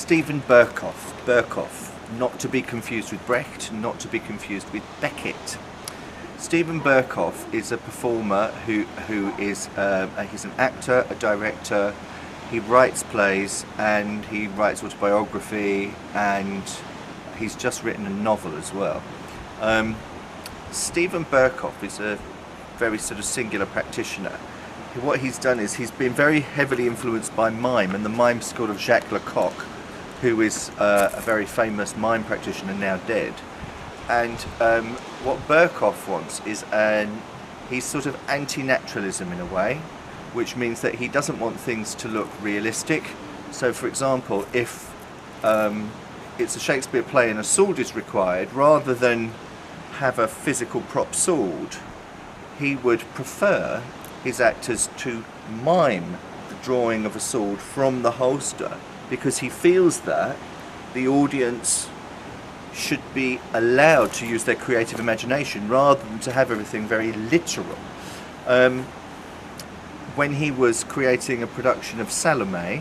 Stephen Berkoff. Berkoff, not to be confused with Brecht, not to be confused with Beckett. Stephen Berkoff is a performer who is he's an actor, a director. He writes plays and he writes autobiography, and he's just written a novel as well. Stephen Berkoff is a very sort of singular practitioner. What he's done is he's been very heavily influenced by mime and the mime school of Jacques Lecoq, who is a very famous mime practitioner now dead. And what Berkoff wants is he's sort of anti-naturalism in a way, which means that he doesn't want things to look realistic. So for example, if it's a Shakespeare play and a sword is required, rather than have a physical prop sword, he would prefer his actors to mime the drawing of a sword from the holster, because he feels that the audience should be allowed to use their creative imagination rather than to have everything very literal. When he was creating a production of Salome,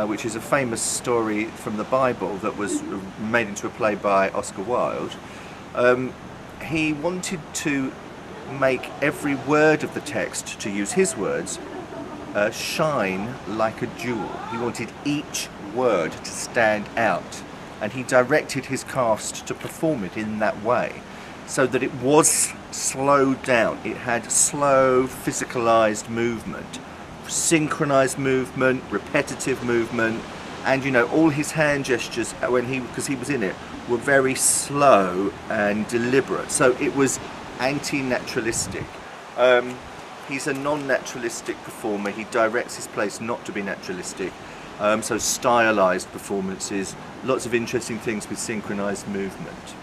which is a famous story from the Bible that was made into a play by Oscar Wilde, he wanted to make every word of the text, to use his words, shine like a jewel. He wanted each word to stand out, and he directed his cast to perform it in that way, so that it was slowed down. It had slow, physicalized movement, synchronized movement, repetitive movement, and all his hand gestures, because he was in it, were very slow and deliberate. So it was anti-naturalistic. He's a non-naturalistic performer. He directs his plays not to be naturalistic. So stylized performances, lots of interesting things with synchronized movement.